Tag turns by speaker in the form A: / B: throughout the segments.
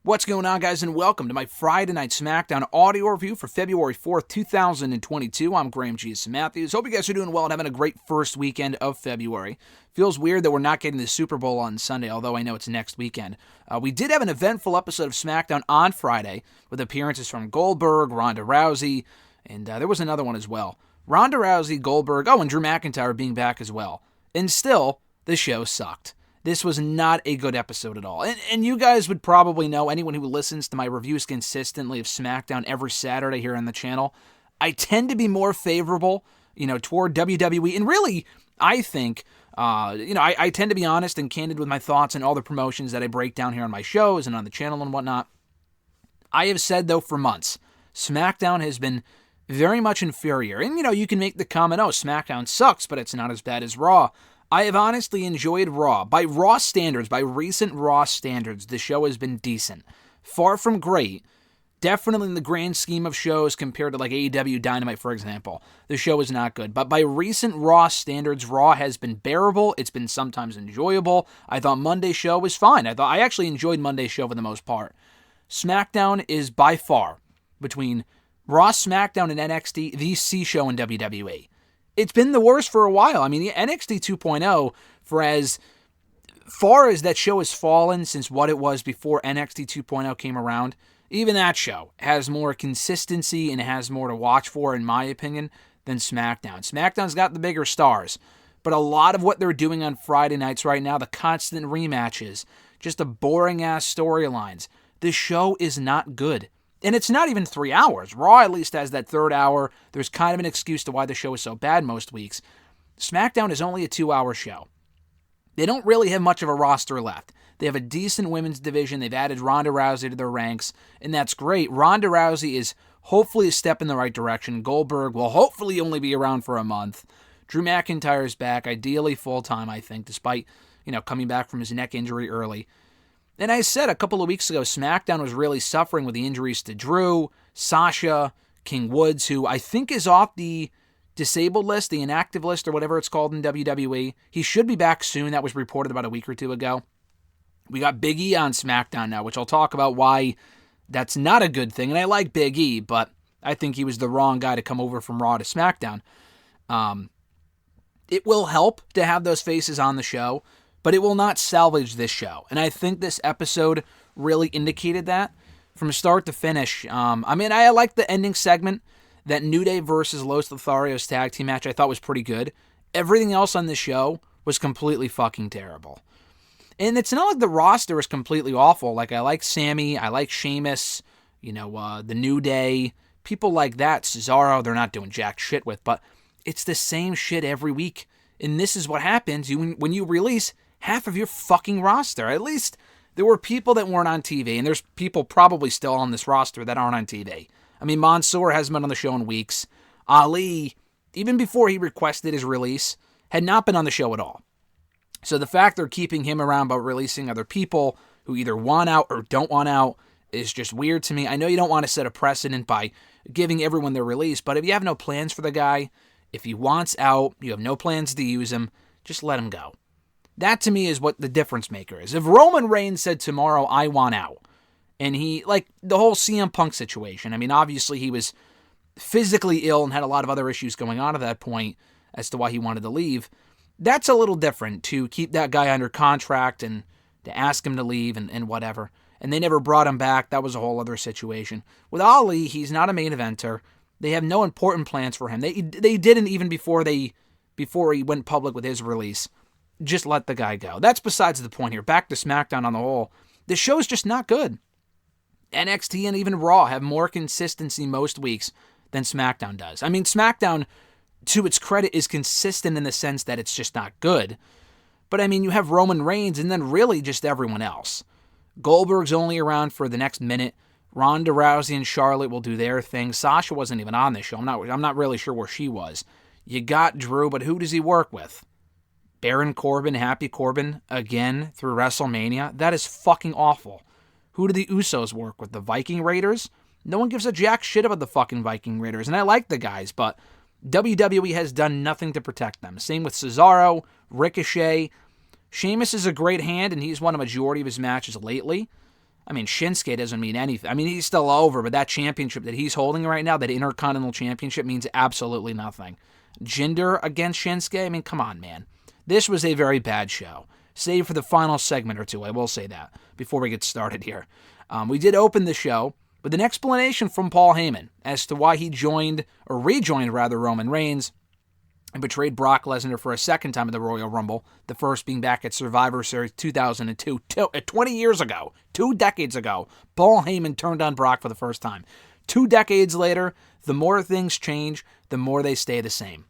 A: What's going on, guys, and welcome to my Friday Night SmackDown audio review for February 4th, 2022. I'm Graham G.S. Matthews. Hope you guys are doing well and having a great first weekend of February. Feels weird that we're not getting the Super Bowl on Sunday, although I know it's next weekend. We did have an eventful episode of SmackDown on Friday with appearances from Goldberg, Ronda Rousey, and there was another one as well. Ronda Rousey, Goldberg, and Drew McIntyre being back as well. And still, the show sucked. This was not a good episode at all. And you guys would probably know, anyone who listens to my reviews consistently of SmackDown every Saturday here on the channel, I tend to be more favorable, toward WWE. And really, I think, I tend to be honest and candid with my thoughts on all the promotions that I break down here on my shows and on the channel and whatnot. I have said, though, for months, SmackDown has been very much inferior. And, you can make the comment, SmackDown sucks, but it's not as bad as Raw. I have honestly enjoyed Raw. By Raw standards, by recent Raw standards, the show has been decent. Far from great. Definitely in the grand scheme of shows compared to like AEW Dynamite, for example. The show is not good. But by recent Raw standards, Raw has been bearable. It's been sometimes enjoyable. I thought Monday's show was fine. I actually enjoyed Monday's show for the most part. SmackDown is by far, between Raw, SmackDown, and NXT, the C show in WWE. It's been the worst for a while. I mean, the NXT 2.0, for as far as that show has fallen since what it was before NXT 2.0 came around, even that show has more consistency and has more to watch for, in my opinion, than SmackDown. SmackDown's got the bigger stars, but a lot of what they're doing on Friday nights right now, the constant rematches, just the boring-ass storylines, the show is not good. And it's not even 3 hours. Raw at least has that third hour. There's kind of an excuse to why the show is so bad most weeks. SmackDown is only a 2-hour show. They don't really have much of a roster left. They have a decent women's division. They've added Ronda Rousey to their ranks, and that's great. Ronda Rousey is hopefully a step in the right direction. Goldberg will hopefully only be around for a month. Drew McIntyre is back, ideally full-time, I think, despite, coming back from his neck injury early. And I said a couple of weeks ago, SmackDown was really suffering with the injuries to Drew, Sasha, King Woods, who I think is off the disabled list, the inactive list, or whatever it's called in WWE. He should be back soon. That was reported about a week or two ago. We got Big E on SmackDown now, which I'll talk about why that's not a good thing. And I like Big E, but I think he was the wrong guy to come over from Raw to SmackDown. It will help to have those faces on the show, but it will not salvage this show. And I think this episode really indicated that from start to finish. I like the ending segment. That New Day versus Los Lotharios tag team match I thought was pretty good. Everything else on this show was completely fucking terrible. And it's not like the roster is completely awful. Like, I like Sami, I like Sheamus, the New Day, people like that. Cesaro, they're not doing jack shit with, but it's the same shit every week. And this is what happens when you release half of your fucking roster. At least there were people that weren't on TV, and there's people probably still on this roster that aren't on TV. I mean, Mansoor hasn't been on the show in weeks. Ali, even before he requested his release, had not been on the show at all. So the fact they're keeping him around but releasing other people who either want out or don't want out is just weird to me. I know you don't want to set a precedent by giving everyone their release, but if you have no plans for the guy, if he wants out, you have no plans to use him, just let him go. That, to me, is what the difference maker is. If Roman Reigns said tomorrow, I want out, and he, like the whole CM Punk situation, I mean, obviously he was physically ill and had a lot of other issues going on at that point as to why he wanted to leave, that's a little different to keep that guy under contract and to ask him to leave and whatever. And they never brought him back. That was a whole other situation. With Ali, he's not a main eventer. They have no important plans for him. They didn't even before he went public with his release. Just let the guy go. That's besides the point here. Back to SmackDown on the whole. The show's just not good. NXT and even Raw have more consistency most weeks than SmackDown does. I mean, SmackDown, to its credit, is consistent in the sense that it's just not good. But I mean, you have Roman Reigns and then really just everyone else. Goldberg's only around for the next minute. Ronda Rousey and Charlotte will do their thing. Sasha wasn't even on this show. I'm not really sure where she was. You got Drew, but who does he work with? Baron Corbin, Happy Corbin, again through WrestleMania? That is fucking awful. Who do the Usos work with? The Viking Raiders? No one gives a jack shit about the fucking Viking Raiders, and I like the guys, but WWE has done nothing to protect them. Same with Cesaro, Ricochet. Sheamus is a great hand, and he's won a majority of his matches lately. I mean, Shinsuke doesn't mean anything. I mean, he's still over, but that championship that he's holding right now, that Intercontinental Championship, means absolutely nothing. Jinder against Shinsuke? I mean, come on, man. This was a very bad show. Save for the final segment or two, I will say that, before we get started here. We did open the show with an explanation from Paul Heyman as to why he rejoined Roman Reigns and betrayed Brock Lesnar for a second time at the Royal Rumble, the first being back at Survivor Series 2002, 20 years ago, 2 decades ago. Paul Heyman turned on Brock for the first time. 2 decades later, the more things change, the more they stay the same.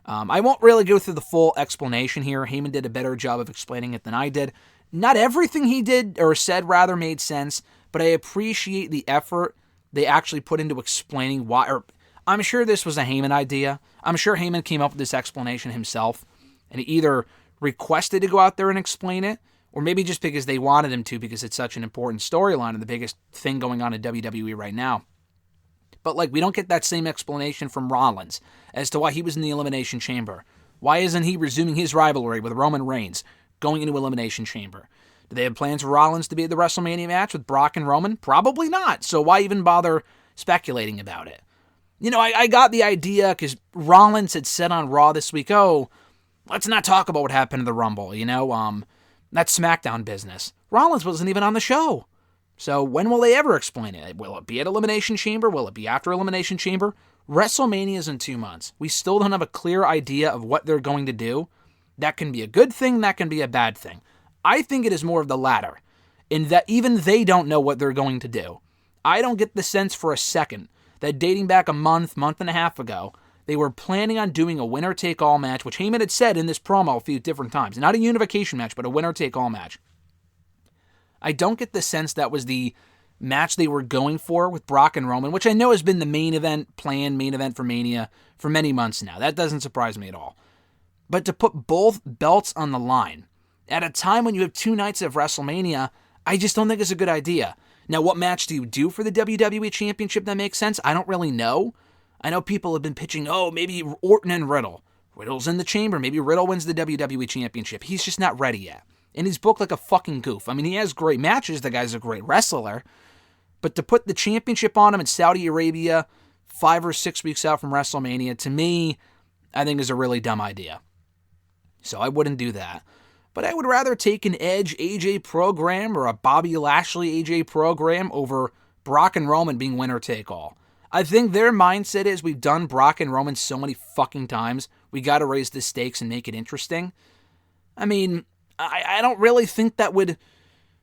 A: I won't really go through the full explanation here. Heyman did a better job of explaining it than I did. Not everything he did, or said rather, made sense, but I appreciate the effort they actually put into explaining why. I'm sure this was a Heyman idea. I'm sure Heyman came up with this explanation himself, and he either requested to go out there and explain it, or maybe just because they wanted him to, because it's such an important storyline and the biggest thing going on in WWE right now. But we don't get that same explanation from Rollins as to why he was in the Elimination Chamber. Why isn't he resuming his rivalry with Roman Reigns going into Elimination Chamber? Do they have plans for Rollins to be at the WrestleMania match with Brock and Roman? Probably not. So why even bother speculating about it? I got the idea because Rollins had said on Raw this week, let's not talk about what happened in the Rumble, that SmackDown business. Rollins wasn't even on the show. So when will they ever explain it? Will it be at Elimination Chamber? Will it be after Elimination Chamber? WrestleMania is in 2 months. We still don't have a clear idea of what they're going to do. That can be a good thing, that can be a bad thing. I think it is more of the latter, in that even they don't know what they're going to do. I don't get the sense for a second that dating back a month and a half ago, they were planning on doing a winner-take-all match, which Heyman had said in this promo a few different times. Not a unification match, but a winner-take-all match. I don't get the sense that was the match they were going for with Brock and Roman, which I know has been the main event for Mania for many months now. That doesn't surprise me at all. But to put both belts on the line at a time when you have 2 nights of WrestleMania, I just don't think it's a good idea. Now, what match do you do for the WWE Championship that makes sense? I don't really know. I know people have been pitching, maybe Orton and Riddle. Riddle's in the chamber. Maybe Riddle wins the WWE Championship. He's just not ready yet. And he's booked like a fucking goof. I mean, he has great matches. The guy's a great wrestler. But to put the championship on him in Saudi Arabia 5 or 6 weeks out from WrestleMania, to me, I think is a really dumb idea. So I wouldn't do that. But I would rather take an Edge AJ program or a Bobby Lashley AJ program over Brock and Roman being winner take all. I think their mindset is we've done Brock and Roman so many fucking times, we got to raise the stakes and make it interesting. I mean, I don't really think that would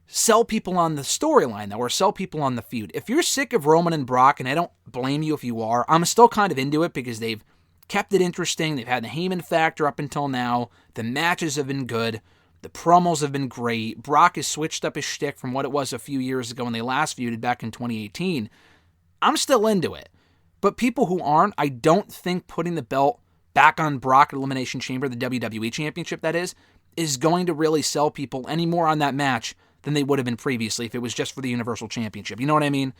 A: sell people on the storyline, though, or sell people on the feud. If you're sick of Roman and Brock, and I don't blame you if you are, I'm still kind of into it because they've kept it interesting. They've had the Heyman factor up until now. The matches have been good. The promos have been great. Brock has switched up his shtick from what it was a few years ago when they last feuded back in 2018. I'm still into it. But people who aren't, I don't think putting the belt back on Brock at Elimination Chamber, the WWE Championship that is going to really sell people any more on that match than they would have been previously if it was just for the Universal Championship. You know what I mean?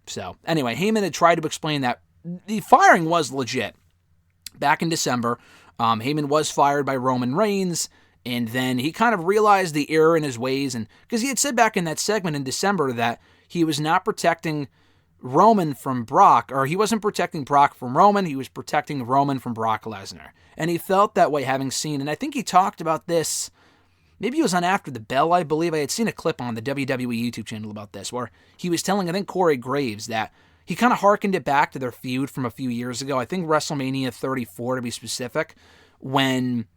A: So, anyway, Heyman had tried to explain that the firing was legit. Back in December, Heyman was fired by Roman Reigns, and then he kind of realized the error in his ways, and because he had said back in that segment in December that he was not protecting Roman from Brock, or he wasn't protecting Brock from Roman, he was protecting Roman from Brock Lesnar. And he felt that way having seen, and I think he talked about this, maybe it was on After the Bell, I believe. I had seen a clip on the WWE YouTube channel about this, where he was telling, I think, Corey Graves that he kind of hearkened it back to their feud from a few years ago, I think WrestleMania 34 to be specific, when,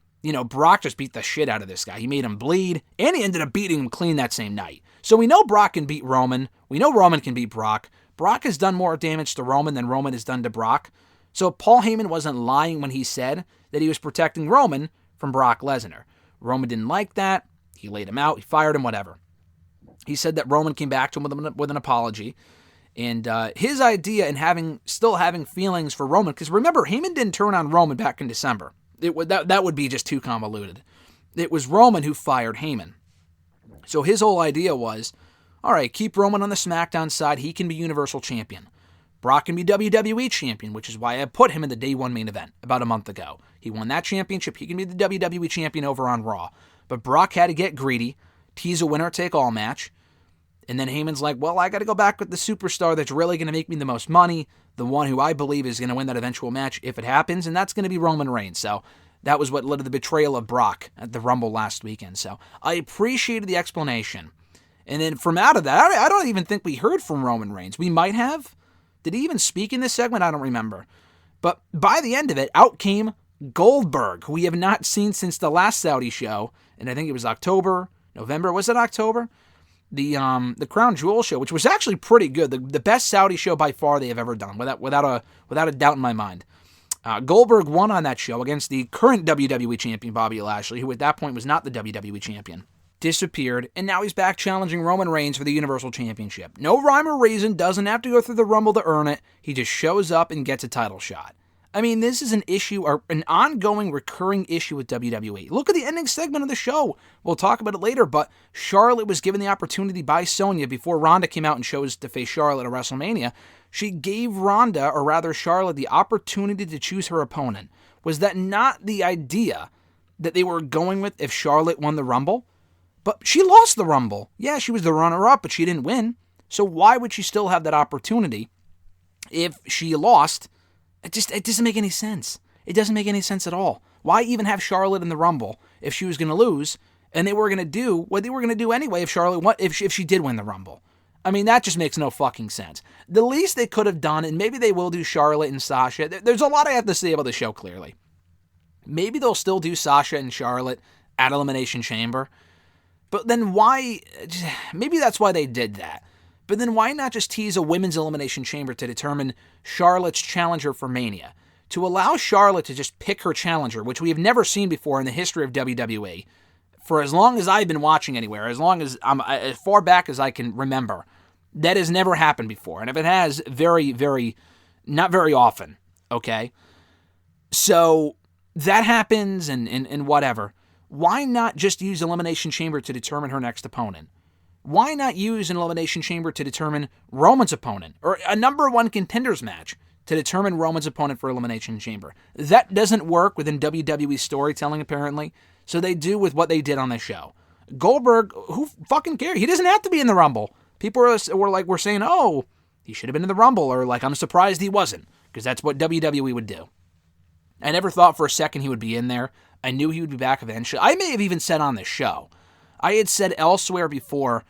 A: Brock just beat the shit out of this guy. He made him bleed, and he ended up beating him clean that same night. So we know Brock can beat Roman. We know Roman can beat Brock. Brock has done more damage to Roman than Roman has done to Brock. So Paul Heyman wasn't lying when he said that he was protecting Roman from Brock Lesnar. Roman didn't like that. He laid him out. He fired him, whatever. He said that Roman came back to him with an apology. And his idea in still having feelings for Roman, because remember, Heyman didn't turn on Roman back in December. That would be just too convoluted. It was Roman who fired Heyman. So his whole idea was, all right, keep Roman on the SmackDown side. He can be Universal Champion. Brock can be WWE Champion, which is why I put him in the Day 1 main event about a month ago. He won that championship. He can be the WWE Champion over on Raw. But Brock had to get greedy, tease a winner-take-all match, And then Heyman's like, well, I got to go back with the superstar that's really going to make me the most money, the one who I believe is going to win that eventual match if it happens, and that's going to be Roman Reigns. So that was what led to the betrayal of Brock at the Rumble last weekend. So I appreciated the explanation. And then from out of that, I don't even think we heard from Roman Reigns. We might have. Did he even speak in this segment? I don't remember. But by the end of it, out came Goldberg, who we have not seen since the last Saudi show, and I think it was November. Was it October? The Crown Jewel show, which was actually pretty good. The best Saudi show by far they have ever done, without a doubt in my mind. Goldberg won on that show against the current WWE champion, Bobby Lashley, who at that point was not the WWE champion. Disappeared, and now he's back challenging Roman Reigns for the Universal Championship. No rhyme or reason, doesn't have to go through the Rumble to earn it. He just shows up and gets a title shot. I mean, this is an issue, or an ongoing, recurring issue with WWE. Look at the ending segment of the show. We'll talk about it later, but Charlotte was given the opportunity by Sonya before Ronda came out and chose to face Charlotte at WrestleMania. She gave Ronda, or rather Charlotte, the opportunity to choose her opponent. Was that not the idea that they were going with if Charlotte won the Rumble? But she lost the Rumble. Yeah, she was the runner-up, but she didn't win. So why would she still have that opportunity if she lost? It doesn't make any sense. It doesn't make any sense at all. Why even have Charlotte in the Rumble if she was going to lose, and they were going to do what they were going to do anyway if Charlotte won, if she did win the Rumble? I mean, that just makes no fucking sense. The least they could have done, and maybe they will do Charlotte and Sasha. There's a lot I have to say about the show, clearly. Maybe they'll still do Sasha and Charlotte at Elimination Chamber. But then why? Maybe that's why they did that. But then why not just tease a women's Elimination Chamber to determine Charlotte's challenger for Mania? To allow Charlotte to just pick her challenger, which we have never seen before in the history of WWE, for as long as I've been watching anywhere, as far back as I can remember, that has never happened before. And if it has, not very often, okay? So that happens and whatever. Why not just use Elimination Chamber to determine her next opponent? Why not use an Elimination Chamber to determine Roman's opponent? Or a number one contenders match to determine Roman's opponent for Elimination Chamber? That doesn't work within WWE storytelling, apparently. So they do with what they did on the show. Goldberg, who fucking cares? He doesn't have to be in the Rumble. People were saying, oh, he should have been in the Rumble. Or like, I'm surprised he wasn't. Because that's what WWE would do. I never thought for a second he would be in there. I knew he would be back eventually. I may have even said on the show, I had said elsewhere before,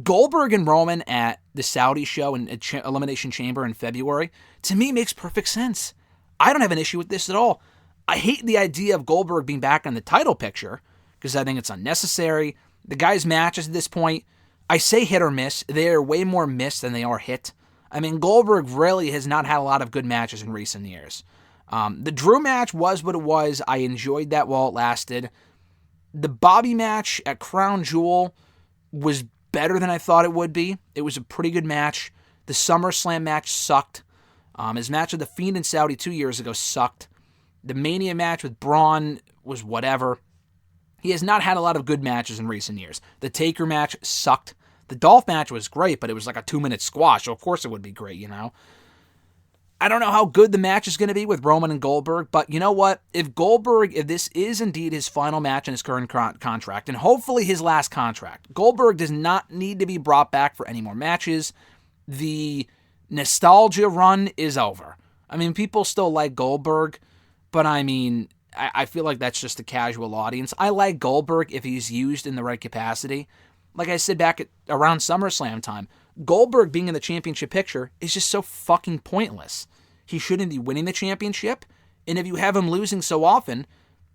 A: Goldberg and Roman at the Saudi show and Elimination Chamber in February, to me makes perfect sense. I don't have an issue with this at all. I hate the idea of Goldberg being back on the title picture because I think it's unnecessary. The guy's matches at this point, I say hit or miss. They're way more miss than they are hit. I mean, Goldberg really has not had a lot of good matches in recent years. The Drew match was what it was. I enjoyed that while it lasted. The Bobby match at Crown Jewel was better than I thought it would be. It was a pretty good match. The SummerSlam match sucked. His match with The Fiend in Saudi 2 years ago sucked. The Mania match with Braun was whatever. He has not had a lot of good matches in recent years. The Taker match sucked. The Dolph match was great, but it was like a 2-minute squash, so of course it would be great, you know? I don't know how good the match is going to be with Roman and Goldberg, but you know what? If this is indeed his final match in his current contract, and hopefully his last contract, Goldberg does not need to be brought back for any more matches. The nostalgia run is over. I mean, people still like Goldberg, but I mean, I feel like that's just a casual audience. I like Goldberg if he's used in the right capacity. Like I said back around SummerSlam time, Goldberg being in the championship picture is just so fucking pointless. He shouldn't be winning the championship, and if you have him losing so often,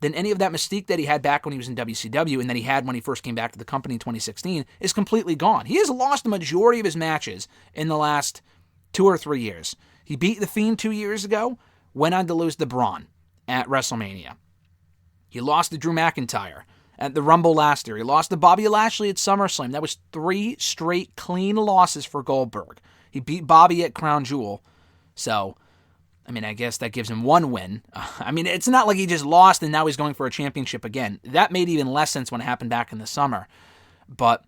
A: then any of that mystique that he had back when he was in WCW and that he had when he first came back to the company in 2016 is completely gone. He has lost the majority of his matches in the last 2 or 3 years. He beat The Fiend 2 years ago, went on to lose to Braun at WrestleMania. He lost to Drew McIntyre at the Rumble last year. He lost to Bobby Lashley at SummerSlam. That was 3 straight clean losses for Goldberg. He beat Bobby at Crown Jewel. So, I mean, I guess that gives him 1 win. I mean, it's not like he just lost and now he's going for a championship again. That made even less sense when it happened back in the summer. But,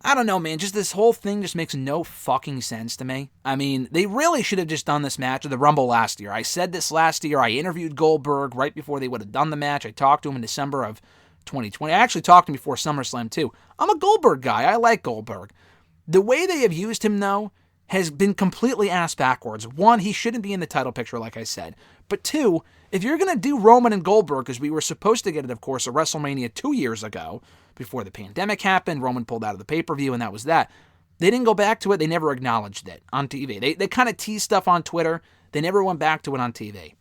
A: I don't know, man. Just this whole thing just makes no fucking sense to me. I mean, they really should have just done this match at the Rumble last year. I said this last year. I interviewed Goldberg right before they would have done the match. I talked to him in December of 2020. I actually talked to him before SummerSlam, too. I'm a Goldberg guy. I like Goldberg. The way they have used him, though, has been completely ass backwards. One, he shouldn't be in the title picture, like I said. But two, if you're going to do Roman and Goldberg, because we were supposed to get it, of course, at WrestleMania 2 years ago, before the pandemic happened, Roman pulled out of the pay-per-view, and that was that. They didn't go back to it. They never acknowledged it on TV. They kind of teased stuff on Twitter. They never went back to it on TV.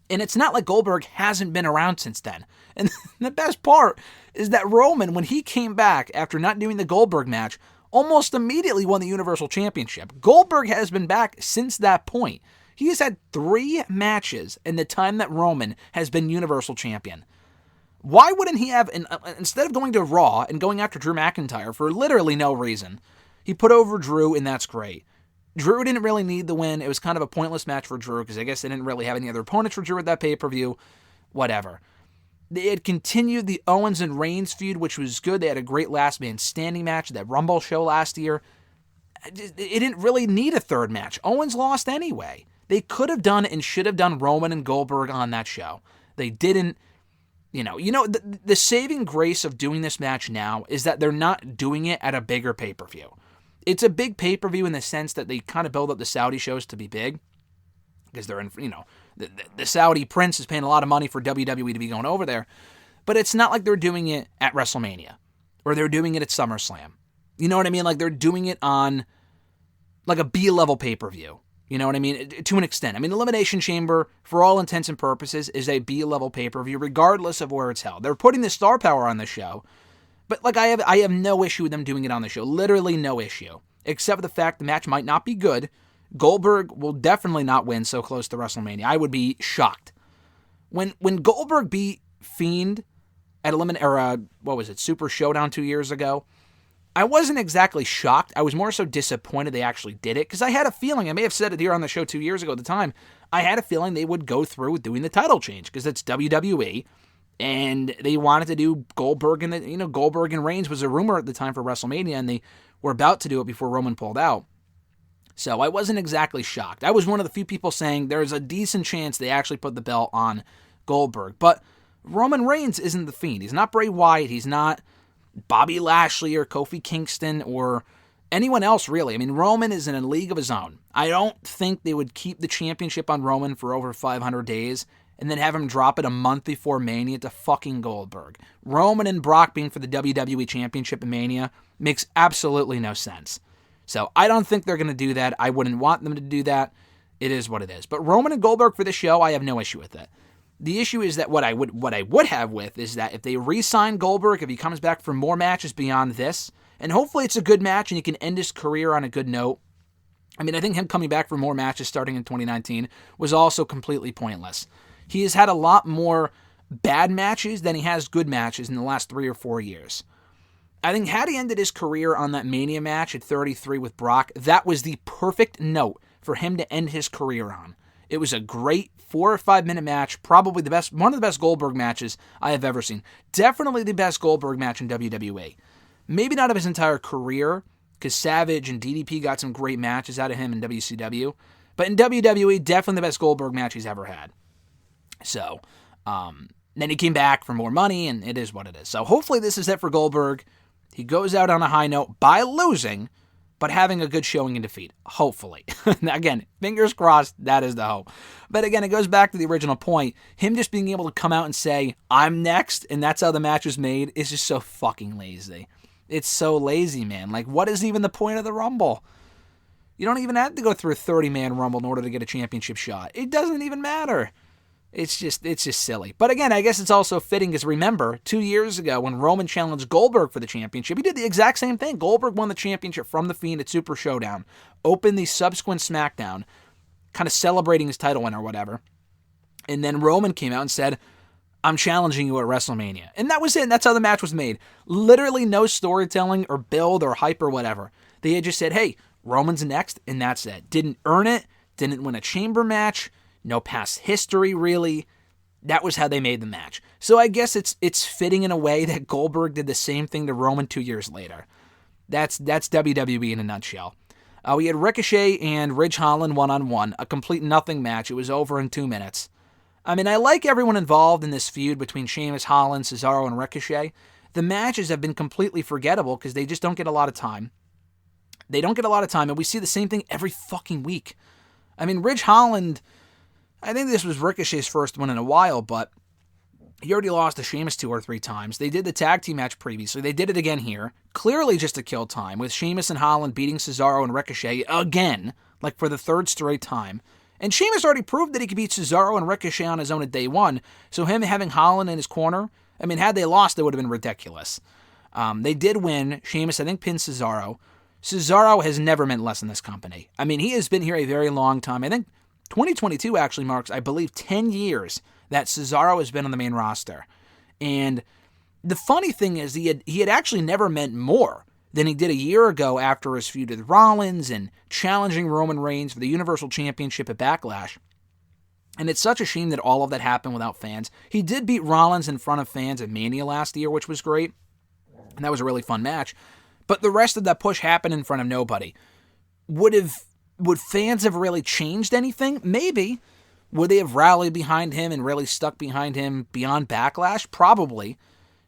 A: And it's not like Goldberg hasn't been around since then. And the best part is that Roman, when he came back after not doing the Goldberg match, almost immediately won the Universal Championship. Goldberg has been back since that point. He has had 3 matches in the time that Roman has been Universal Champion. Why wouldn't he have, instead of going to Raw and going after Drew McIntyre for literally no reason, he put over Drew, and that's great. Drew didn't really need the win. It was kind of a pointless match for Drew because I guess they didn't really have any other opponents for Drew at that pay-per-view. Whatever. They had continued the Owens and Reigns feud, which was good. They had a great last man standing match at that Rumble show last year. It didn't really need a third match. Owens lost anyway. They could have done and should have done Roman and Goldberg on that show. They didn't. The saving grace of doing this match now is that they're not doing it at a bigger pay-per-view. It's a big pay-per-view in the sense that they kind of build up the Saudi shows to be big because they're in, the Saudi prince is paying a lot of money for WWE to be going over there. But it's not like they're doing it at WrestleMania or they're doing it at SummerSlam. You know what I mean? Like they're doing it on like a B-level pay-per-view. You know what I mean? To an extent. I mean, Elimination Chamber, for all intents and purposes, is a B-level pay-per-view, regardless of where it's held. They're putting the star power on the show, but like I have no issue with them doing it on the show. Literally no issue. Except for the fact the match might not be good. Goldberg will definitely not win so close to WrestleMania. I would be shocked. When Goldberg beat Fiend at Super Showdown 2 years ago, I wasn't exactly shocked. I was more so disappointed they actually did it because I had a feeling, I may have said it here on the show 2 years ago at the time, I had a feeling they would go through with doing the title change because it's WWE and they wanted to do Goldberg and Goldberg and Reigns was a rumor at the time for WrestleMania and they were about to do it before Roman pulled out. So I wasn't exactly shocked. I was one of the few people saying there's a decent chance they actually put the belt on Goldberg. But Roman Reigns isn't the Fiend. He's not Bray Wyatt. He's not Bobby Lashley or Kofi Kingston or anyone else, really. I mean, Roman is in a league of his own. I don't think they would keep the championship on Roman for over 500 days and then have him drop it a month before Mania to fucking Goldberg. Roman and Brock being for the WWE Championship in Mania makes absolutely no sense. So I don't think they're going to do that. I wouldn't want them to do that. It is what it is. But Roman and Goldberg for this show, I have no issue with it. The issue is that what I would have with is that if they re-sign Goldberg, if he comes back for more matches beyond this, and hopefully it's a good match and he can end his career on a good note. I mean, I think him coming back for more matches starting in 2019 was also completely pointless. He has had a lot more bad matches than he has good matches in the last 3 or 4 years. I think had he ended his career on that Mania match at 33 with Brock, that was the perfect note for him to end his career on. It was a great 4 or 5 minute match, probably one of the best Goldberg matches I have ever seen. Definitely the best Goldberg match in WWE. Maybe not of his entire career, because Savage and DDP got some great matches out of him in WCW. But in WWE, definitely the best Goldberg match he's ever had. So, then he came back for more money, and it is what it is. So hopefully this is it for Goldberg. He goes out on a high note by losing, but having a good showing in defeat. Hopefully. Again, fingers crossed, that is the hope. But again, it goes back to the original point. Him just being able to come out and say, I'm next, and that's how the match was made, is just so fucking lazy. It's so lazy, man. Like, what is even the point of the Rumble? You don't even have to go through a 30-man Rumble in order to get a championship shot. It doesn't even matter. It's just silly. But again, I guess it's also fitting because remember, 2 years ago when Roman challenged Goldberg for the championship, he did the exact same thing. Goldberg won the championship from The Fiend at Super Showdown, opened the subsequent SmackDown, kind of celebrating his title win or whatever. And then Roman came out and said, I'm challenging you at WrestleMania. And that was it. That's how the match was made. Literally no storytelling or build or hype or whatever. They had just said, hey, Roman's next, and that's it. Didn't earn it, didn't win a chamber match, no past history, really. That was how they made the match. So I guess it's fitting in a way that Goldberg did the same thing to Roman 2 years later. That's WWE in a nutshell. We had Ricochet and Ridge Holland one-on-one, a complete nothing match. It was over in 2 minutes. I mean, I like everyone involved in this feud between Sheamus, Holland, Cesaro, and Ricochet. The matches have been completely forgettable because they just don't get a lot of time. They don't get a lot of time, and we see the same thing every fucking week. I mean, Ridge Holland, I think this was Ricochet's first one in a while, but he already lost to Sheamus 2 or 3 times. They did the tag team match previously. They did it again here. Clearly just to kill time, with Sheamus and Holland beating Cesaro and Ricochet again, like for the 3rd straight time. And Sheamus already proved that he could beat Cesaro and Ricochet on his own at day 1, so him having Holland in his corner, I mean, had they lost, it would have been ridiculous. They did win. Sheamus, I think, pinned Cesaro. Cesaro has never meant less in this company. I mean, he has been here a very long time. I think 2022 actually marks, I believe, 10 years that Cesaro has been on the main roster. And the funny thing is, he had actually never meant more than he did a year ago after his feud with Rollins and challenging Roman Reigns for the Universal Championship at Backlash. And it's such a shame that all of that happened without fans. He did beat Rollins in front of fans at Mania last year, which was great. And that was a really fun match. But the rest of that push happened in front of nobody. Would fans have really changed anything? Maybe. Would they have rallied behind him and really stuck behind him beyond Backlash? Probably.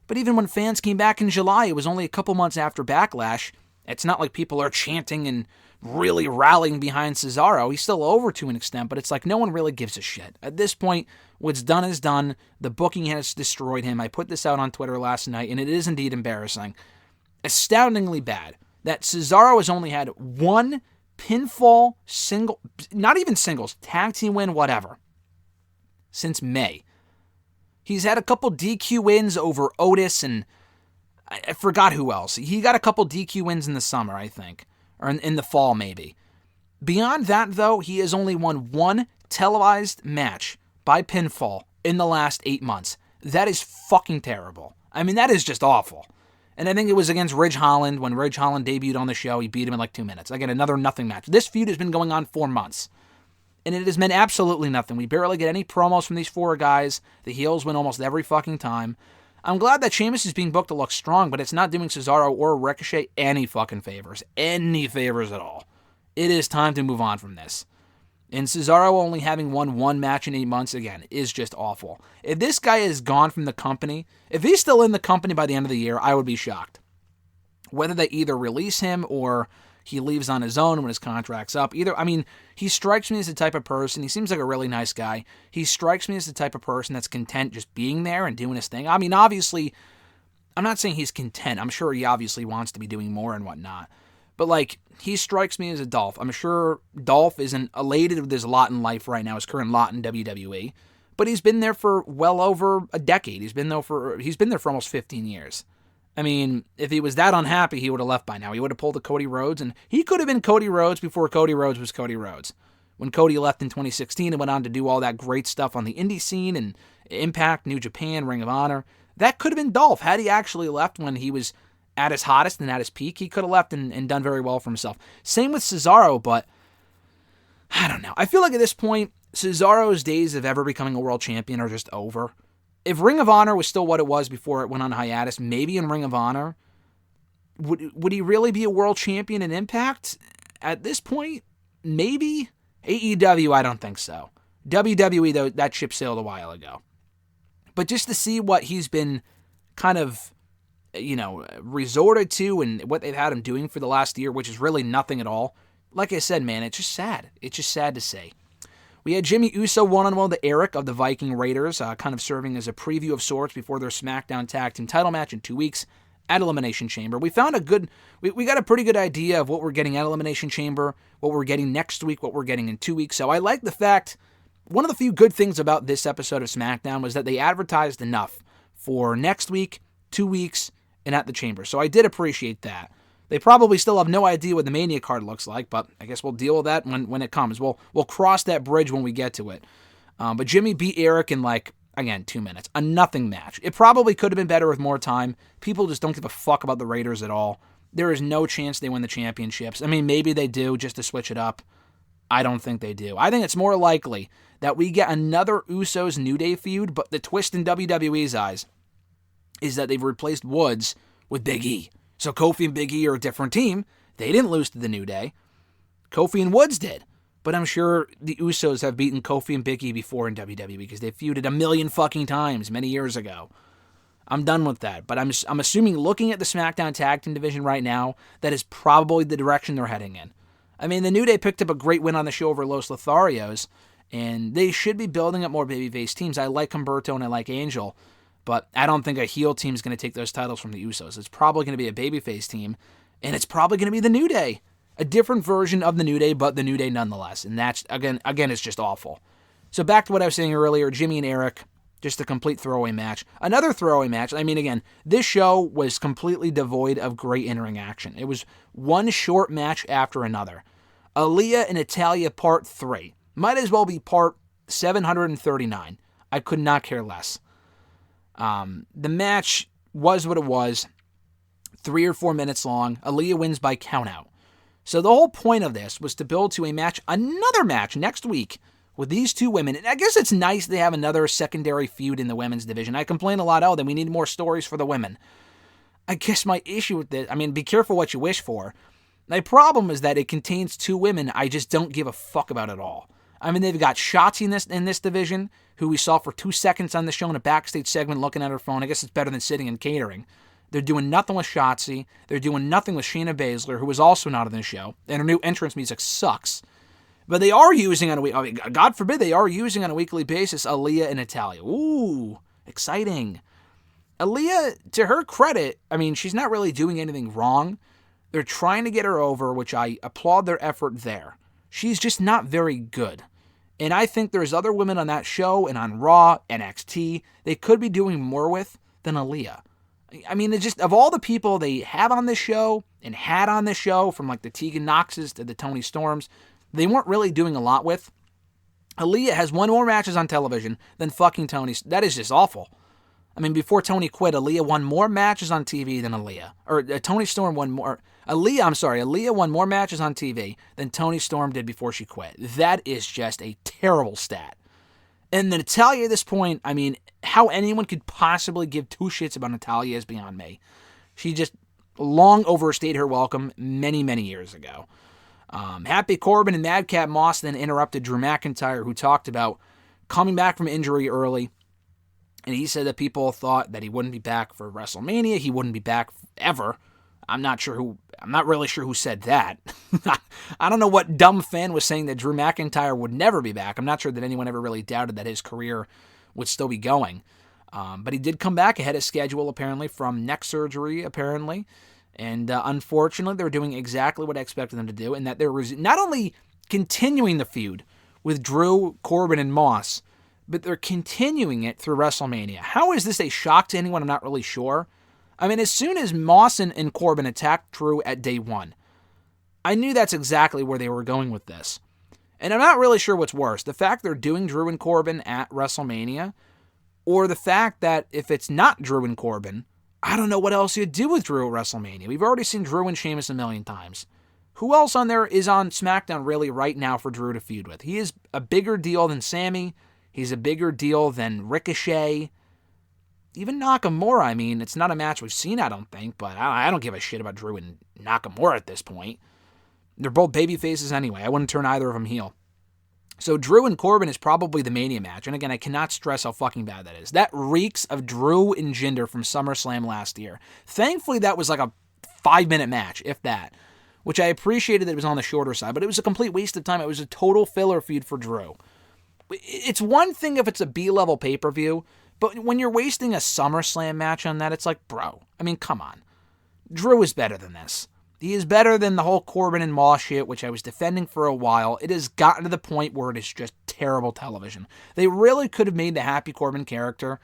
A: But even when fans came back in July, it was only a couple months after Backlash. It's not like people are chanting and really rallying behind Cesaro. He's still over to an extent, but it's like no one really gives a shit. At this point, what's done is done. The booking has destroyed him. I put this out on Twitter last night, and it is indeed embarrassing. Astoundingly bad that Cesaro has only had one pinfall single, not even singles, tag team win, whatever, since May. He's had a couple DQ wins over Otis and I forgot who else. He got a couple DQ wins in the summer, I think, or in the fall maybe. Beyond that, though, he has only won one televised match by pinfall in the last 8 months. That is fucking terrible. I mean, that is just awful. And I think it was against Ridge Holland. When Ridge Holland debuted on the show, he beat him in like 2 minutes. Again, another nothing match. This feud has been going on 4 months. And it has meant absolutely nothing. We barely get any promos from these 4 guys. The heels win almost every fucking time. I'm glad that Sheamus is being booked to look strong, but it's not doing Cesaro or Ricochet any fucking favors. Any favors at all. It is time to move on from this. And Cesaro only having won 1 match in 8 months, again, is just awful. If this guy is gone from the company, if he's still in the company by the end of the year, I would be shocked. Whether they either release him or he leaves on his own when his contract's up. He strikes me as the type of person, he seems like a really nice guy. He strikes me as the type of person that's content just being there and doing his thing. I mean, obviously, I'm not saying he's content. I'm sure he obviously wants to be doing more and whatnot. But, like, he strikes me as a Dolph. I'm sure Dolph isn't elated with his lot in life right now, his current lot in WWE. But he's been there for well over a decade. He's been there for almost 15 years. I mean, if he was that unhappy, he would have left by now. He would have pulled a Cody Rhodes, and he could have been Cody Rhodes before Cody Rhodes was Cody Rhodes. When Cody left in 2016 and went on to do all that great stuff on the indie scene and Impact, New Japan, Ring of Honor, that could have been Dolph. Had he actually left when he was at his hottest and at his peak, he could have left and done very well for himself. Same with Cesaro, but I don't know. I feel like at this point, Cesaro's days of ever becoming a world champion are just over. If Ring of Honor was still what it was before it went on hiatus, maybe in Ring of Honor, would he really be a world champion in Impact? At this point, maybe. AEW, I don't think so. WWE, though, that ship sailed a while ago. But just to see what he's been kind of, resorted to and what they've had him doing for the last year, which is really nothing at all. Like I said, man, it's just sad. It's just sad to say. We had Jimmy Uso one-on-one with Erik of the Viking Raiders, kind of serving as a preview of sorts before their SmackDown Tag Team title match in 2 weeks at Elimination Chamber. We found we got a pretty good idea of what we're getting at Elimination Chamber, what we're getting next week, what we're getting in 2 weeks. So I like the fact, one of the few good things about this episode of SmackDown was that they advertised enough for next week, 2 weeks, and at the Chamber. So I did appreciate that. They probably still have no idea what the Mania card looks like, but I guess we'll deal with that when it comes. We'll cross that bridge when we get to it. But Jimmy beat Erik in 2 minutes. A nothing match. It probably could have been better with more time. People just don't give a fuck about the Raiders at all. There is no chance they win the championships. I mean, maybe they do just to switch it up. I don't think they do. I think it's more likely that we get another Usos New Day feud, but the twist in WWE's eyes is that they've replaced Woods with Big E. So Kofi and Big E are a different team. They didn't lose to the New Day. Kofi and Woods did. But I'm sure the Usos have beaten Kofi and Big E before in WWE because they feuded a million fucking times many years ago. I'm done with that. But I'm assuming, looking at the SmackDown Tag Team division right now, that is probably the direction they're heading in. I mean, the New Day picked up a great win on the show over Los Lotharios, and they should be building up more babyface teams. I like Humberto and I like Angel, but I don't think a heel team is going to take those titles from the Usos. It's probably going to be a babyface team, and it's probably going to be the New Day. A different version of the New Day, but the New Day nonetheless. And that's, again, it's just awful. So back to what I was saying earlier, Jimmy and Erik, just a complete throwaway match. Another throwaway match. I mean, again, this show was completely devoid of great in-ring action. It was one short match after another. Aliyah and Natalya Part 3. Might as well be Part 739. I could not care less. The match was what it was. 3 or 4 minutes long. Aliyah wins by countout. So the whole point of this was to build to another match next week with these two women. And I guess it's nice they have another secondary feud in the women's division. I complain a lot, then we need more stories for the women. I guess my issue with this, be careful what you wish for. My problem is that it contains two women I just don't give a fuck about at all. They've got Shotzi in this division, who we saw for 2 seconds on the show in a backstage segment looking at her phone. I guess it's better than sitting and catering. They're doing nothing with Shotzi. They're doing nothing with Shayna Baszler, who was also not on the show. And her new entrance music sucks. But they are using God forbid they are using on a weekly basis Aliyah and Natalya. Ooh, exciting. Aliyah, to her credit, she's not really doing anything wrong. They're trying to get her over, which I applaud their effort there. She's just not very good. And I think there's other women on that show and on Raw, NXT, they could be doing more with than Aliyah. It's just, of all the people they have on this show and had on this show, from like the Tegan Knoxes to the Toni Storms, they weren't really doing a lot with. Aliyah has won more matches on television than fucking Toni. That is just awful. Before Toni quit, Aliyah won more matches on TV than Aliyah. Or Toni Storm won more. Aliyah won more matches on TV than Toni Storm did before she quit. That is just a terrible stat. And then Natalya at this point, how anyone could possibly give two shits about Natalya is beyond me. She just long overstayed her welcome many, many years ago. Happy Corbin and Madcap Moss then interrupted Drew McIntyre, who talked about coming back from injury early. And he said that people thought that he wouldn't be back for WrestleMania. He wouldn't be back ever. I'm not really sure who said that. I don't know what dumb fan was saying that Drew McIntyre would never be back. I'm not sure that anyone ever really doubted that his career would still be going. But he did come back ahead of schedule, apparently, from neck surgery, apparently. And unfortunately, they're doing exactly what I expected them to do, and that they're not only continuing the feud with Drew, Corbin, and Moss, but they're continuing it through WrestleMania. How is this a shock to anyone? I'm not really sure. As soon as Moss and Corbin attacked Drew at day one, I knew that's exactly where they were going with this. And I'm not really sure what's worse, the fact they're doing Drew and Corbin at WrestleMania, or the fact that if it's not Drew and Corbin, I don't know what else you'd do with Drew at WrestleMania. We've already seen Drew and Sheamus a million times. Who else on there is on SmackDown really right now for Drew to feud with? He is a bigger deal than Sami. He's a bigger deal than Ricochet. Even Nakamura, it's not a match we've seen, I don't think, but I don't give a shit about Drew and Nakamura at this point. They're both baby faces anyway. I wouldn't turn either of them heel. So Drew and Corbin is probably the Mania match, and again, I cannot stress how fucking bad that is. That reeks of Drew and Jinder from SummerSlam last year. Thankfully, that was like a 5-minute match, if that, which I appreciated that it was on the shorter side, but it was a complete waste of time. It was a total filler feud for Drew. It's one thing if it's a B-level pay-per-view, but when you're wasting a SummerSlam match on that, it's like, bro, come on. Drew is better than this. He is better than the whole Corbin and Moss shit, which I was defending for a while. It has gotten to the point where it is just terrible television. They really could have made the Happy Corbin character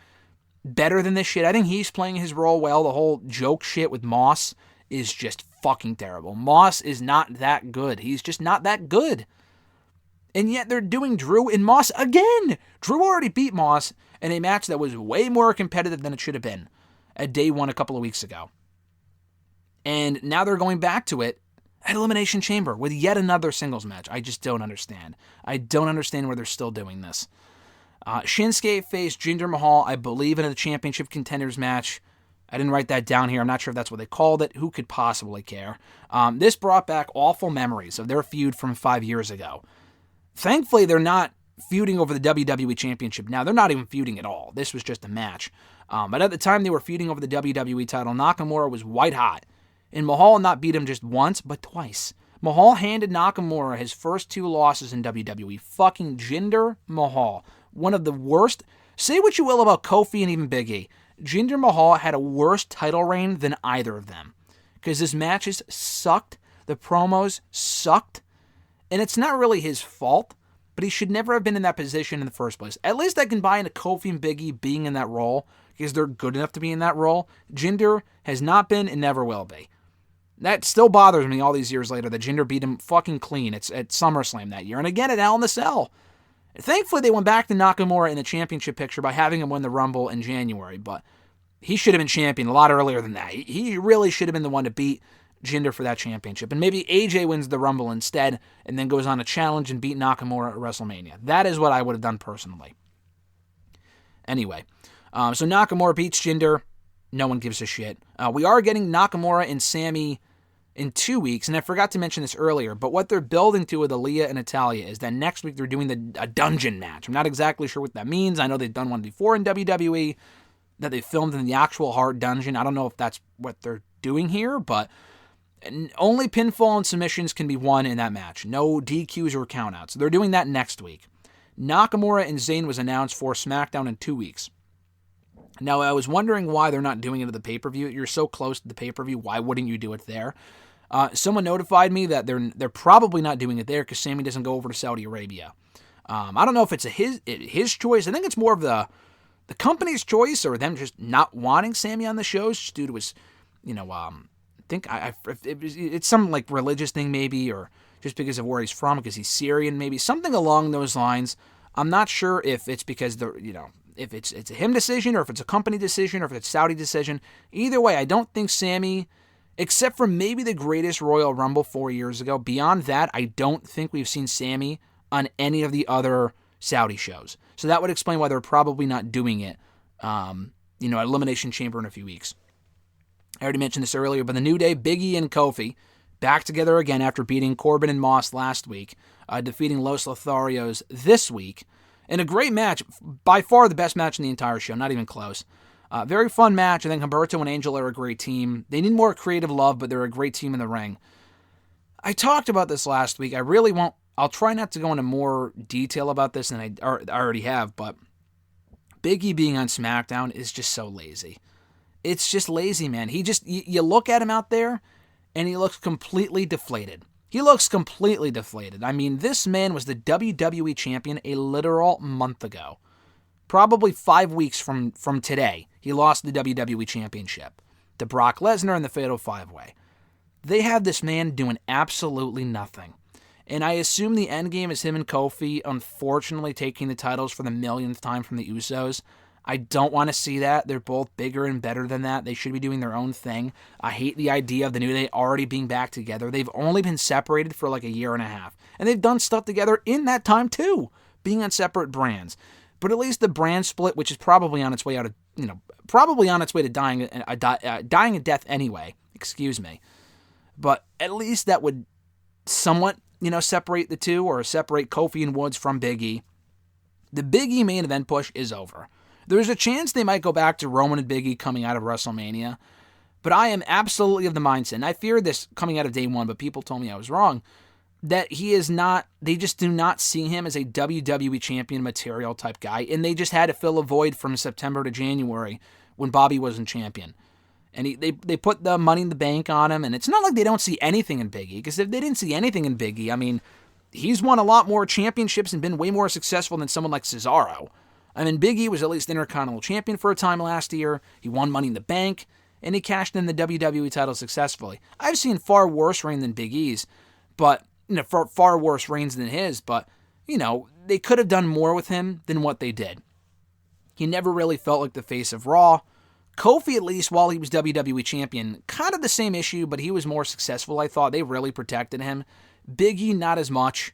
A: better than this shit. I think he's playing his role well. The whole joke shit with Moss is just fucking terrible. Moss is not that good. He's just not that good. And yet they're doing Drew and Moss again. Drew already beat Moss in a match that was way more competitive than it should have been at day one a couple of weeks ago. And now they're going back to it at Elimination Chamber with yet another singles match. I just don't understand. I don't understand why they're still doing this. Shinsuke faced Jinder Mahal, I believe, in a championship contenders match. I didn't write that down here. I'm not sure if that's what they called it. Who could possibly care? This brought back awful memories of their feud from 5 years ago. Thankfully, they're not feuding over the WWE Championship. Now, they're not even feuding at all. This was just a match. But at the time they were feuding over the WWE title, Nakamura was white hot. And Mahal not beat him just once, but twice. Mahal handed Nakamura his first 2 losses in WWE. Fucking Jinder Mahal. One of the worst. Say what you will about Kofi and even Big E. Jinder Mahal had a worse title reign than either of them. Because his matches sucked. The promos sucked. And it's not really his fault, but he should never have been in that position in the first place. At least I can buy into Kofi and Big E being in that role, because they're good enough to be in that role. Jinder has not been and never will be. That still bothers me all these years later that Jinder beat him fucking clean. It's at SummerSlam that year. And again at Hell in a Cell. Thankfully, they went back to Nakamura in the championship picture by having him win the Rumble in January. But he should have been champion a lot earlier than that. He really should have been the one to beat Jinder for that championship. And maybe AJ wins the Rumble instead and then goes on a challenge and beat Nakamura at WrestleMania. That is what I would have done personally. Anyway, so Nakamura beats Jinder. No one gives a shit. We are getting Nakamura and Sami in 2 weeks, and I forgot to mention this earlier, but what they're building to with Aliyah and Natalya is that next week they're doing a dungeon match. I'm not exactly sure what that means. I know they've done one before in WWE that they filmed in the actual hard dungeon. I don't know if that's what they're doing here, but only pinfall and submissions can be won in that match. No DQs or countouts. They're doing that next week. Nakamura and Zayn was announced for SmackDown in 2 weeks. Now, I was wondering why they're not doing it at the pay-per-view. You're so close to the pay-per-view. Why wouldn't you do it there? Someone notified me that they're probably not doing it there because Sami doesn't go over to Saudi Arabia. I don't know if it's his choice. I think it's more of the company's choice or them just not wanting Sami on the shows just due to his, I think it's some like religious thing maybe, or just because of where he's from, because he's Syrian maybe, something along those lines. I'm not sure if it's because if it's a him decision or if it's a company decision or if it's a Saudi decision. Either way, I don't think Sami, except for maybe the greatest Royal Rumble 4 years ago, beyond that, I don't think we've seen Sami on any of the other Saudi shows. So that would explain why they're probably not doing it, at Elimination Chamber in a few weeks. I already mentioned this earlier, but the New Day, Big E and Kofi, back together again after beating Corbin and Moss last week, defeating Los Lotharios this week. In a great match, by far the best match in the entire show, not even close. Very fun match. I think Humberto and Angel are a great team. They need more creative love, but they're a great team in the ring. I talked about this last week. I really won't. I'll try not to go into more detail about this than I already have, but Big E being on SmackDown is just so lazy. It's just lazy, man. You look at him out there, and he looks completely deflated. He looks completely deflated. I mean, this man was the WWE champion a literal month ago. Probably 5 weeks from today, he lost the WWE championship to Brock Lesnar in the Fatal 5-Way. They have this man doing absolutely nothing. And I assume the end game is him and Kofi, unfortunately, taking the titles for the millionth time from the Usos. I don't want to see that. They're both bigger and better than that. They should be doing their own thing. I hate the idea of the New Day already being back together. They've only been separated for like a year and a half. And they've done stuff together in that time too, being on separate brands. But at least the brand split, which is probably on its way out of, probably on its way to dying a death anyway. Excuse me. But at least that would somewhat, separate the two, or separate Kofi and Woods from Big E. The Big E main event push is over. There's a chance they might go back to Roman and Big E coming out of WrestleMania, but I am absolutely of the mindset, and I feared this coming out of day one, but people told me I was wrong, that they just do not see him as a WWE champion material type guy, and they just had to fill a void from September to January when Bobby wasn't champion. And they put the Money in the Bank on him, and it's not like they don't see anything in Big E, because if they didn't see anything in Big E, I mean, he's won a lot more championships and been way more successful than someone like Cesaro. I mean, Big E was at least Intercontinental Champion for a time last year. He won Money in the Bank, and he cashed in the WWE title successfully. I've seen far worse reign than Big E's, but far worse reigns than his. But they could have done more with him than what they did. He never really felt like the face of Raw. Kofi, at least while he was WWE Champion, kind of the same issue, but he was more successful. I thought they really protected him. Big E, not as much.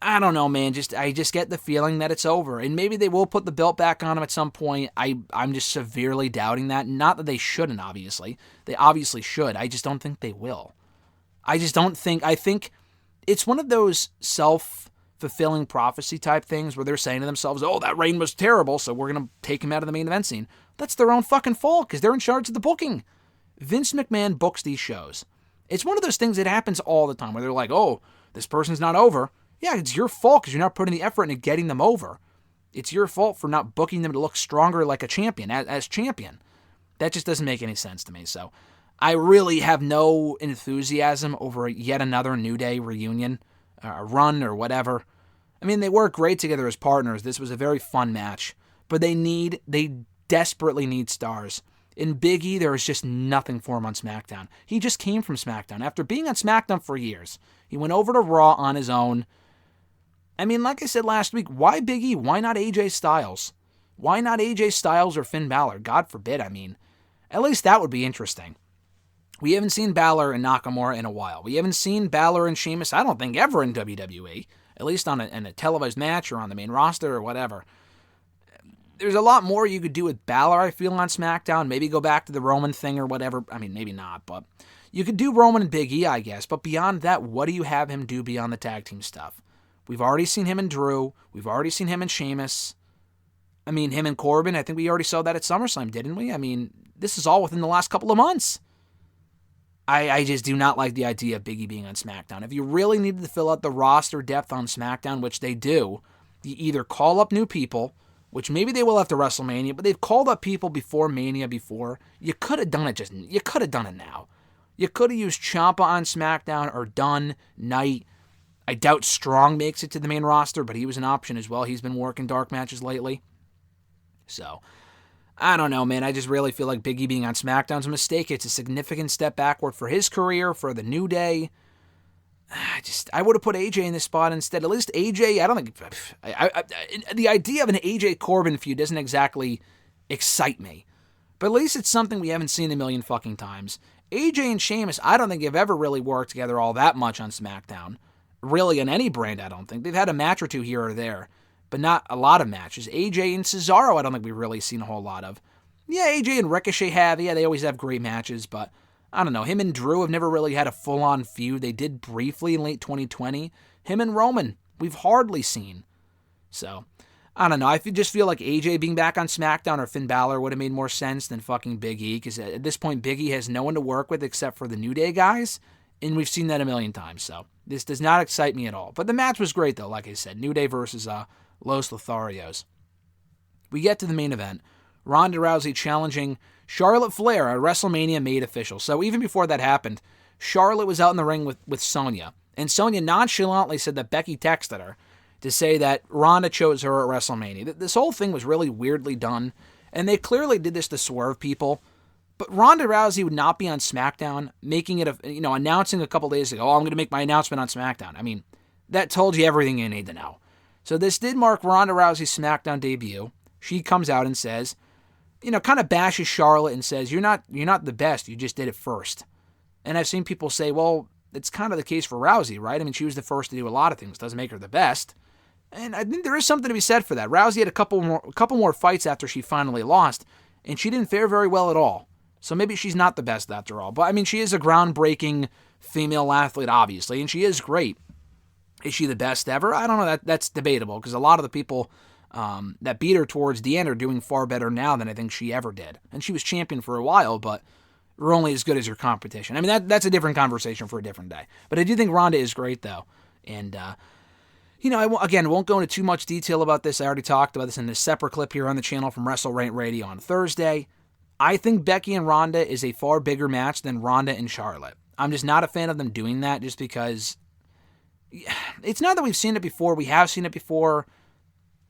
A: I don't know, man. I just get the feeling that it's over. And maybe they will put the belt back on him at some point. I'm just severely doubting that. Not that they shouldn't, obviously. They obviously should. I just don't think they will. I think it's one of those fulfilling prophecy type things where they're saying to themselves, oh, that reign was terrible, so we're going to take him out of the main event scene. That's their own fucking fault because they're in charge of the booking. Vince McMahon books these shows. It's one of those things that happens all the time where they're like, oh, this person's not over. Yeah, it's your fault because you're not putting the effort into getting them over. It's your fault for not booking them to look stronger like a champion, as champion. That just doesn't make any sense to me. So I really have no enthusiasm over yet another New Day reunion, run or whatever. I mean, they work great together as partners. This was a very fun match. But they desperately need stars. In Big E, there is just nothing for him on SmackDown. He just came from SmackDown. After being on SmackDown for years, he went over to Raw on his own. I mean, like I said last week, why Big E? Why not AJ Styles? Why not AJ Styles or Finn Balor? God forbid, I mean. At least that would be interesting. We haven't seen Balor and Nakamura in a while. We haven't seen Balor and Sheamus, I don't think, ever in WWE. At least in a televised match or on the main roster or whatever. There's a lot more you could do with Balor, I feel, on SmackDown. Maybe go back to the Roman thing or whatever. I mean, maybe not, but you could do Roman and Big E, I guess. But beyond that, what do you have him do beyond the tag team stuff? We've already seen him and Drew. We've already seen him and Sheamus. I mean, him and Corbin. I think we already saw that at SummerSlam, didn't we? I mean, this is all within the last couple of months. I just do not like the idea of Big E being on SmackDown. If you really needed to fill out the roster depth on SmackDown, which they do, you either call up new people, which maybe they will after WrestleMania, but they've called up people before Mania before. You could have done it you could have done it now. You could have used Ciampa on SmackDown or Dunn, Knight. I doubt Strong makes it to the main roster, but he was an option as well. He's been working dark matches lately. So, I don't know, man. I just really feel like Big E being on SmackDown's a mistake. It's a significant step backward for his career, for the New Day. I would have put AJ in this spot instead. At least AJ, I don't think... the idea of an AJ Corbin feud doesn't exactly excite me. But at least it's something we haven't seen a million fucking times. AJ and Sheamus, I don't think have ever really worked together all that much on SmackDown. Really, on any brand, I don't think. They've had a match or two here or there, but not a lot of matches. AJ and Cesaro, I don't think we've really seen a whole lot of. Yeah, AJ and Ricochet have. Yeah, they always have great matches, but... I don't know, him and Drew have never really had a full-on feud. They did briefly in late 2020. Him and Roman, we've hardly seen. So, I don't know. I just feel like AJ being back on SmackDown or Finn Balor would have made more sense than fucking Big E, because at this point, Big E has no one to work with except for the New Day guys, and we've seen that a million times, so this does not excite me at all. But the match was great, though, like I said. New Day versus Los Lotharios. We get to the main event. Ronda Rousey challenging Charlotte Flair at WrestleMania made official. So even before that happened, Charlotte was out in the ring with Sonya. And Sonya nonchalantly said that Becky texted her to say that Ronda chose her at WrestleMania. This whole thing was really weirdly done. And they clearly did this to swerve people. But Ronda Rousey would not be on SmackDown, making it, announcing a couple days ago, I'm going to make my announcement on SmackDown. I mean, that told you everything you need to know. So this did mark Ronda Rousey's SmackDown debut. She comes out and says... kind of bashes Charlotte and says, you're not the best, you just did it first. And I've seen people say, well, it's kind of the case for Rousey, right? I mean, she was the first to do a lot of things, doesn't make her the best. And I think there is something to be said for that. Rousey had a couple more fights after she finally lost, and she didn't fare very well at all. So maybe she's not the best after all. But I mean, she is a groundbreaking female athlete, obviously, and she is great. Is she the best ever? I don't know. That's debatable, because a lot of the people... that beat her towards the end are doing far better now than I think she ever did. And she was champion for a while, but we're only as good as your competition. I mean, that's a different conversation for a different day. But I do think Ronda is great, though. And, I won't go into too much detail about this. I already talked about this in this separate clip here on the channel from WrestleRant Radio on Thursday. I think Becky and Ronda is a far bigger match than Ronda and Charlotte. I'm just not a fan of them doing that just because it's not that we've seen it before. We have seen it before.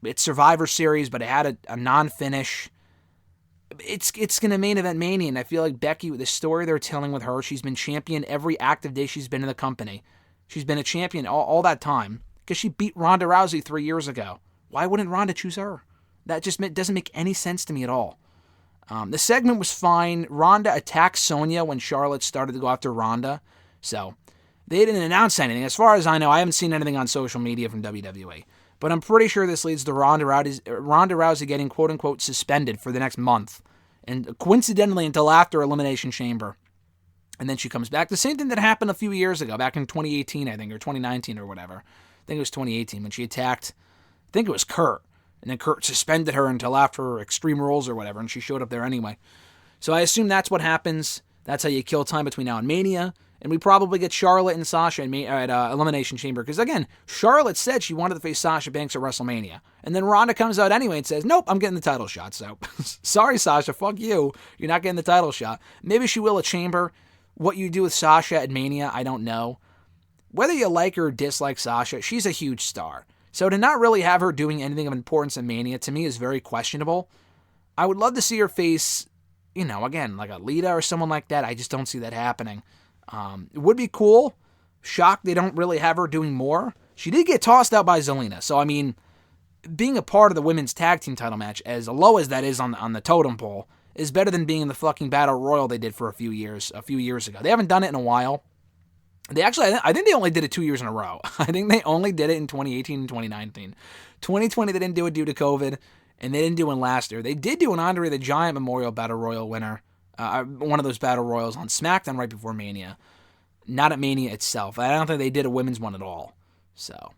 A: It's Survivor Series, but it had a non-finish. It's going to main event Mania, and I feel like Becky, with the story they're telling with her, she's been champion every active day she's been in the company. She's been a champion all that time because she beat Ronda Rousey 3 years ago. Why wouldn't Ronda choose her? That just doesn't make any sense to me at all. The segment was fine. Ronda attacked Sonya when Charlotte started to go after Ronda, so they didn't announce anything. As far as I know, I haven't seen anything on social media from WWE. But I'm pretty sure this leads to Ronda Rousey getting quote-unquote suspended for the next month. And coincidentally until after Elimination Chamber. And then she comes back. The same thing that happened a few years ago, back in 2018, I think, or 2019 or whatever. think it was 2018, when she attacked, I think it was Kurt. And then Kurt suspended her until after Extreme Rules or whatever, and she showed up there anyway. So I assume that's what happens. That's how you kill time between now and Mania. And we probably get Charlotte and Sasha at Elimination Chamber. Because, again, Charlotte said she wanted to face Sasha Banks at WrestleMania. And then Ronda comes out anyway and says, nope, I'm getting the title shot. So, sorry, Sasha, fuck you. You're not getting the title shot. Maybe she will at Chamber. What you do with Sasha at Mania, I don't know. Whether you like or dislike Sasha, she's a huge star. So to not really have her doing anything of importance in Mania, to me, is very questionable. I would love to see her face, again, like a Lita or someone like that. I just don't see that happening. It would be cool. Shocked they don't really have her doing more. She did get tossed out by Zelina. So, being a part of the women's tag team title match, as low as that is on the totem pole, is better than being in the fucking Battle Royal they did for a few years ago. They haven't done it in a while. I think they only did it 2 years in a row. I think they only did it in 2018 and 2019. 2020, they didn't do it due to COVID, and they didn't do one last year. They did do an Andre the Giant Memorial Battle Royal winner, one of those Battle Royals on SmackDown right before Mania. Not at Mania itself. I don't think they did a women's one at all. So,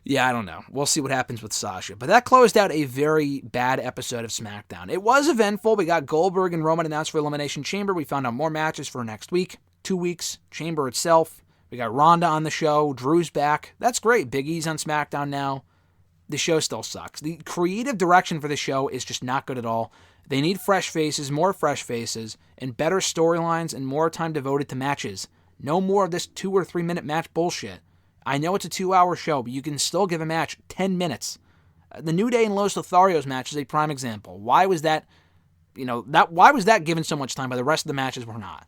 A: yeah, I don't know. We'll see what happens with Sasha. But that closed out a very bad episode of SmackDown. It was eventful. We got Goldberg and Roman announced for Elimination Chamber. We found out more matches for next week. 2 weeks. Chamber itself. We got Ronda on the show. Drew's back. That's great. Big E's on SmackDown now. The show still sucks. The creative direction for the show is just not good at all. They need fresh faces, more fresh faces, and better storylines and more time devoted to matches. No more of this 2 or 3 minute match bullshit. I know it's a 2-hour show, but you can still give a match 10 minutes. The New Day and Los Lotharios match is a prime example. Why was that given so much time, but the rest of the matches were not?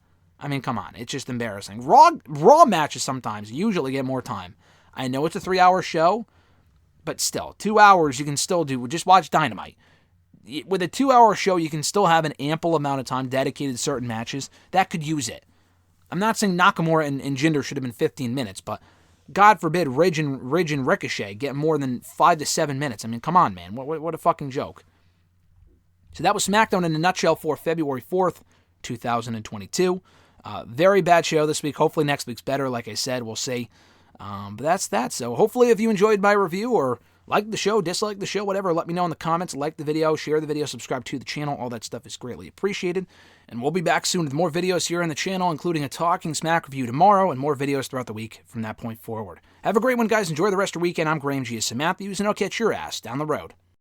A: Come on. It's just embarrassing. Raw matches sometimes usually get more time. I know it's a 3-hour show, but still, 2 hours you can still do. Just watch Dynamite. With a 2-hour show, you can still have an ample amount of time dedicated to certain matches. That could use it. I'm not saying Nakamura and Jinder should have been 15 minutes, but God forbid Ridge and Ricochet get more than 5 to 7 minutes. Come on, man. What a fucking joke. So that was SmackDown in a nutshell for February 4th, 2022. Very bad show this week. Hopefully next week's better. Like I said, we'll see. But that's that. So hopefully if you enjoyed my review or like the show, dislike the show, whatever, let me know in the comments. Like the video, share the video, subscribe to the channel. All that stuff is greatly appreciated. And we'll be back soon with more videos here on the channel, including a Talking Smack review tomorrow and more videos throughout the week from that point forward. Have a great one, guys. Enjoy the rest of your weekend. I'm Graham G. Matthews, and I'll catch your ass down the road.